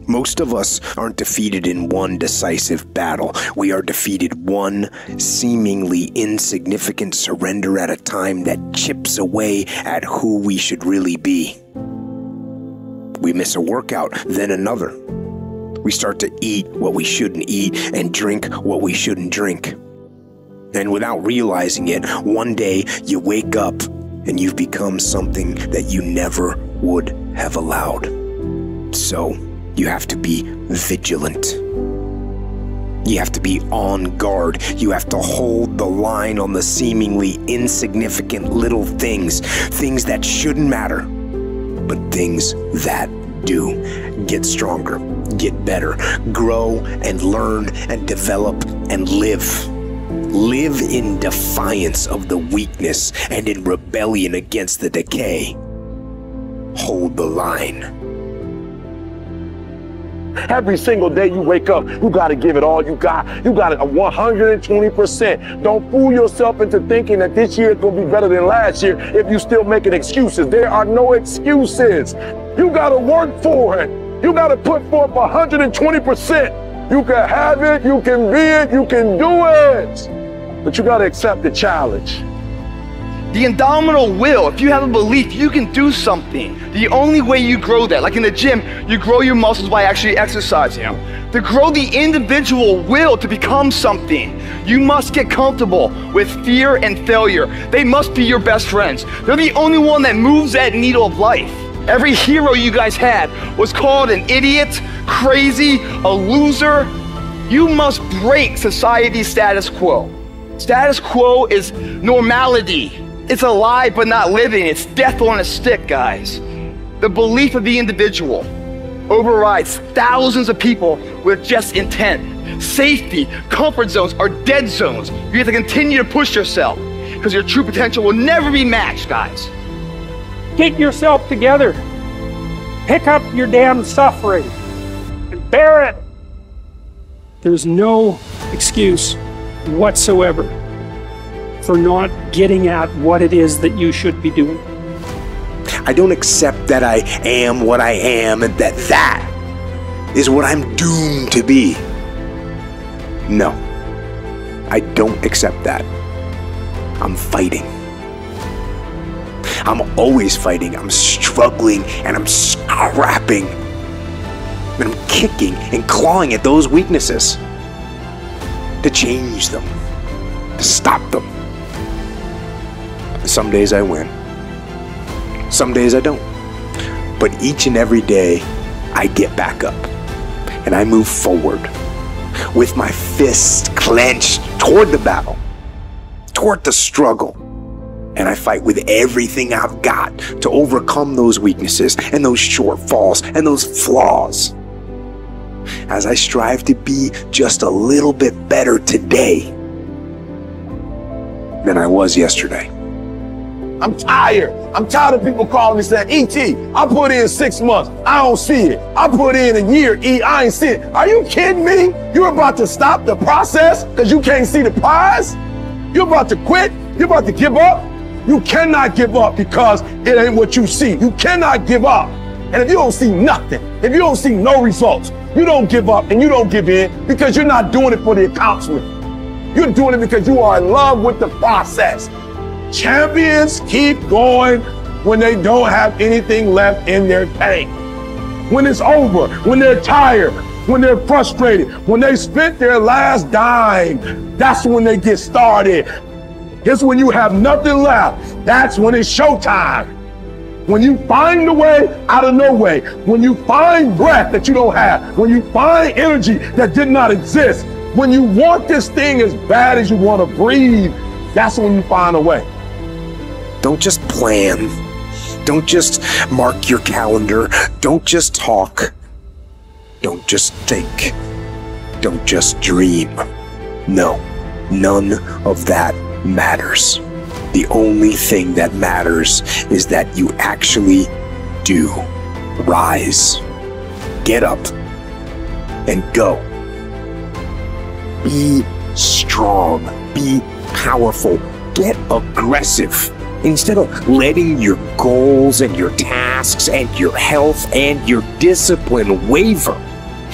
Most of us aren't defeated in one decisive battle. We are defeated one seemingly insignificant surrender at a time that chips away at who we should really be. We miss a workout, then another. We start to eat what we shouldn't eat and drink what we shouldn't drink. And without realizing it, one day you wake up and you've become something that you never would have allowed. So, you have to be vigilant. You have to be on guard. You have to hold the line on the seemingly insignificant little things. Things that shouldn't matter, but things that do. Get stronger, get better, grow and learn and develop and live. Live in defiance of the weakness and in rebellion against the decay. Hold the line. Every single day you wake up, you got to give it all you got. You got it 120%. Don't fool yourself into thinking that this year is going to be better than last year if you still making excuses. There are no excuses. You got to work for it. You got to put forth 120%. You can have it, you can be it, you can do it. But you got to accept the challenge. The indomitable will, if you have a belief you can do something, the only way you grow that, like in the gym, you grow your muscles by actually exercising. To grow the individual will to become something, you must get comfortable with fear and failure. They must be your best friends. They're the only one that moves that needle of life. Every hero you guys had was called an idiot, crazy, a loser. You must break society's status quo. Status quo is normality. It's alive but not living. It's death on a stick, guys. The belief of the individual overrides thousands of people with just intent. Safety, comfort zones are dead zones. You have to continue to push yourself because your true potential will never be matched, guys. Get yourself together. Pick up your damn suffering and bear it. There's no excuse whatsoever for not getting at what it is that you should be doing. I don't accept that I am what I am and that is what I'm doomed to be. No, I don't accept that. I'm fighting. I'm always fighting. I'm struggling and I'm scrapping. And I'm kicking and clawing at those weaknesses to change them, to stop them. Some days I win. Some days I don't. But each and every day, I get back up and I move forward with my fist clenched toward the battle, toward the struggle. And I fight with everything I've got to overcome those weaknesses and those shortfalls and those flaws. As I strive to be just a little bit better today than I was yesterday. I'm tired. I'm tired of people calling me saying, E.T., I put in 6 months. I don't see it. I put in a year. I ain't see it. Are you kidding me? You're about to stop the process because you can't see the prize? You're about to quit? You're about to give up? You cannot give up because it ain't what you see. You cannot give up. And if you don't see nothing, if you don't see no results, you don't give up and you don't give in because you're not doing it for the accomplishment. You're doing it because you are in love with the process. Champions keep going when they don't have anything left in their tank. When it's over, when they're tired, when they're frustrated, when they spent their last dime, that's when they get started. It's when you have nothing left. That's when it's showtime. When you find the way out of no way, when you find breath that you don't have, when you find energy that did not exist, when you want this thing as bad as you want to breathe, that's when you find a way. Don't just plan. Don't just mark your calendar. Don't just talk. Don't just think. Don't just dream. No, none of that matters. The only thing that matters is that you actually do rise. Get up and go. Be strong. Be powerful. Get aggressive. Instead of letting your goals and your tasks and your health and your discipline waver,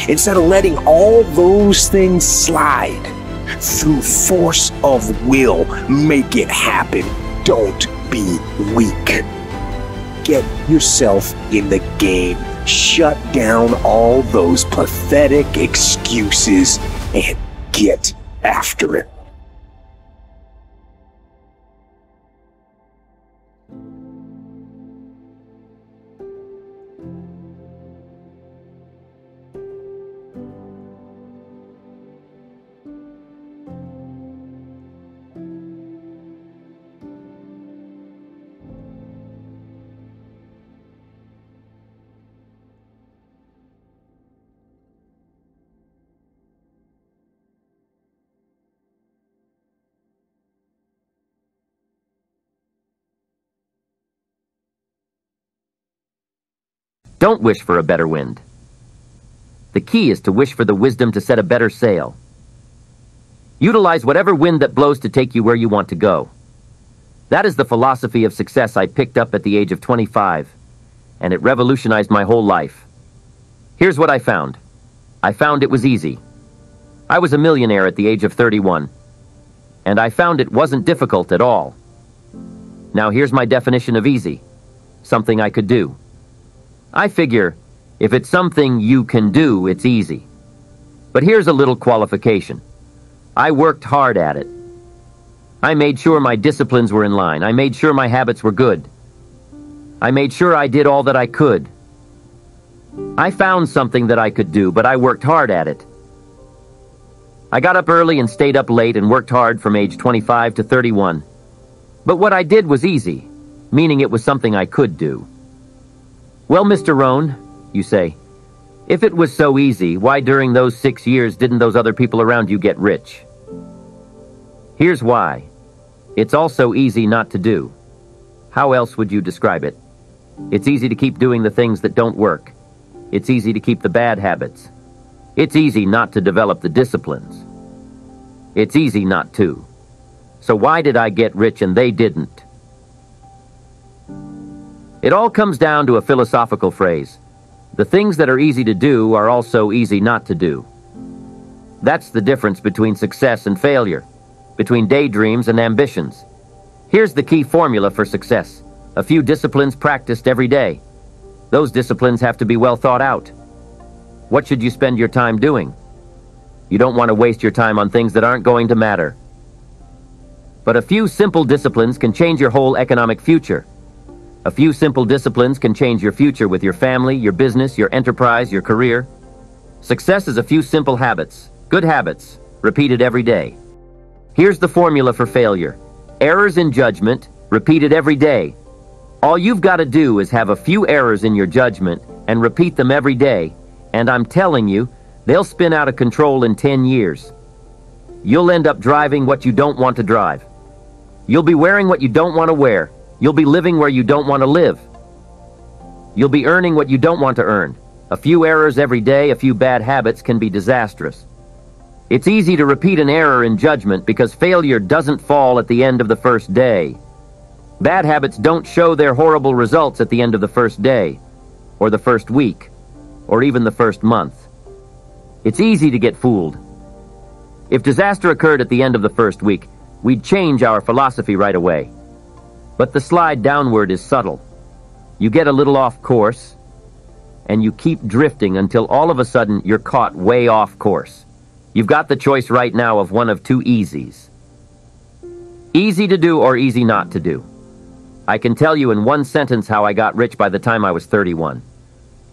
Instead of letting all those things slide, through force of will, make it happen. Don't be weak. Get yourself in the game. Shut down all those pathetic excuses and get after it. Don't wish for a better wind. The key is to wish for the wisdom to set a better sail. Utilize whatever wind that blows to take you where you want to go. That is the philosophy of success I picked up at the age of 25, and it revolutionized my whole life. Here's what I found. I found it was easy. I was a millionaire at the age of 31, and I found it wasn't difficult at all. Now here's my definition of easy. Something I could do. I figure, if it's something you can do, it's easy. But here's a little qualification. I worked hard at it. I made sure my disciplines were in line. I made sure my habits were good. I made sure I did all that I could. I found something that I could do, but I worked hard at it. I got up early and stayed up late and worked hard from age 25 to 31. But what I did was easy, meaning it was something I could do. Well, Mr. Rohn, you say, if it was so easy, why during those 6 years didn't those other people around you get rich? Here's why. It's also easy not to do. How else would you describe it? It's easy to keep doing the things that don't work. It's easy to keep the bad habits. It's easy not to develop the disciplines. It's easy not to. So why did I get rich and they didn't? It all comes down to a philosophical phrase. The things that are easy to do are also easy not to do. That's the difference between success and failure, between daydreams and ambitions. Here's the key formula for success. A few disciplines practiced every day. Those disciplines have to be well thought out. What should you spend your time doing? You don't want to waste your time on things that aren't going to matter. But a few simple disciplines can change your whole economic future. A few simple disciplines can change your future with your family, your business, your enterprise, your career. Success is a few simple habits, good habits, repeated every day. Here's the formula for failure. Errors in judgment, repeated every day. All you've got to do is have a few errors in your judgment and repeat them every day, and I'm telling you, they'll spin out of control in 10 years. You'll end up driving what you don't want to drive. You'll be wearing what you don't want to wear. You'll be living where you don't want to live. You'll be earning what you don't want to earn. A few errors every day, a few bad habits can be disastrous. It's easy to repeat an error in judgment because failure doesn't fall at the end of the first day. Bad habits don't show their horrible results at the end of the first day, or the first week, or even the first month. It's easy to get fooled. If disaster occurred at the end of the first week, we'd change our philosophy right away. But the slide downward is subtle. You get a little off course, and you keep drifting until all of a sudden you're caught way off course. You've got the choice right now of one of two easies. Easy to do or easy not to do. I can tell you in one sentence how I got rich by the time I was 31.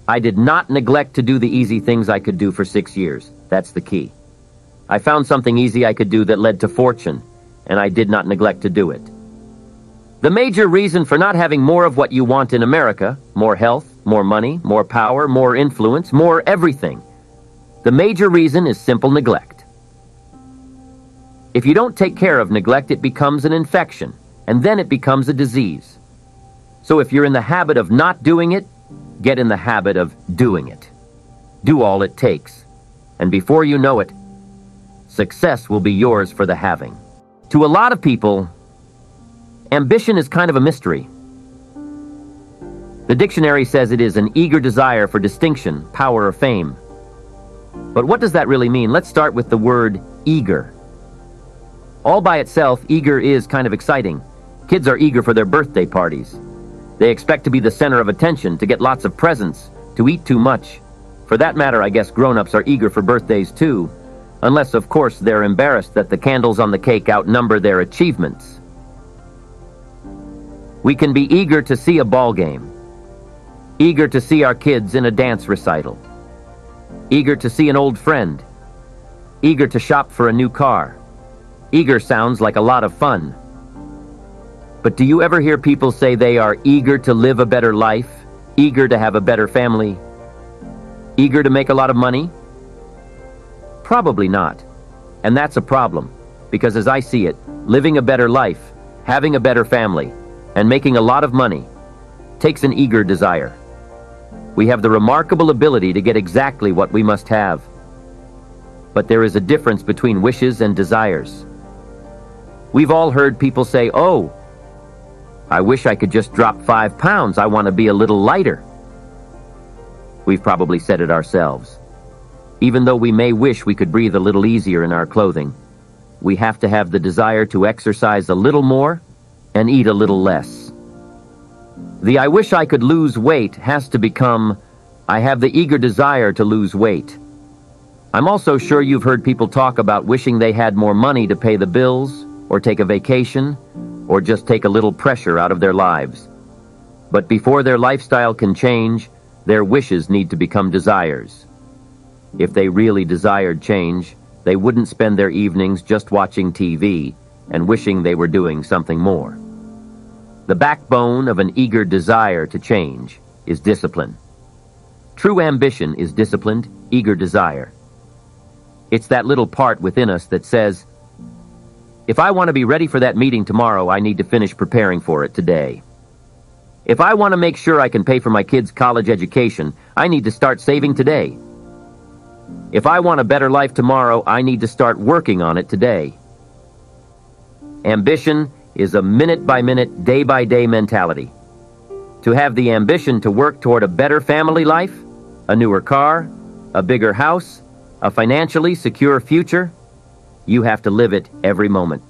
I did not neglect to do the easy things I could do for 6 years. That's the key. I found something easy I could do that led to fortune, and I did not neglect to do it. The major reason for not having more of what you want in America, more health, more money, more power, more influence, more everything, the major reason is simple neglect. If you don't take care of neglect, it becomes an infection, and then it becomes a disease. So if you're in the habit of not doing it, get in the habit of doing it. Do all it takes. And before you know it, success will be yours for the having. To a lot of people, ambition is kind of a mystery. The dictionary says it is an eager desire for distinction, power, or fame. But what does that really mean? Let's start with the word eager. All by itself, eager is kind of exciting. Kids are eager for their birthday parties. They expect to be the center of attention, to get lots of presents, to eat too much. For that matter, I guess grown-ups are eager for birthdays too, unless, of course, they're embarrassed that the candles on the cake outnumber their achievements. We can be eager to see a ball game, eager to see our kids in a dance recital, eager to see an old friend, eager to shop for a new car. Eager sounds like a lot of fun. But do you ever hear people say they are eager to live a better life, eager to have a better family, eager to make a lot of money? Probably not. And that's a problem, because as I see it, living a better life, having a better family, and making a lot of money takes an eager desire. We have the remarkable ability to get exactly what we must have. But there is a difference between wishes and desires. We've all heard people say, "Oh, I wish I could just drop 5 pounds. I want to be a little lighter." We've probably said it ourselves. Even though we may wish we could breathe a little easier in our clothing, we have to have the desire to exercise a little more and eat a little less. The "I wish I could lose weight" has to become, "I have the eager desire to lose weight." I'm also sure you've heard people talk about wishing they had more money to pay the bills, or take a vacation, or just take a little pressure out of their lives. But before their lifestyle can change, their wishes need to become desires. If they really desired change, they wouldn't spend their evenings just watching TV and wishing they were doing something more. The backbone of an eager desire to change is discipline. True ambition is disciplined, eager desire. It's that little part within us that says, if I want to be ready for that meeting tomorrow, I need to finish preparing for it today. If I want to make sure I can pay for my kids' college education, I need to start saving today. If I want a better life tomorrow, I need to start working on it today. Ambition is a minute-by-minute, day-by-day mentality. To have the ambition to work toward a better family life, a newer car, a bigger house, a financially secure future, you have to live it every moment.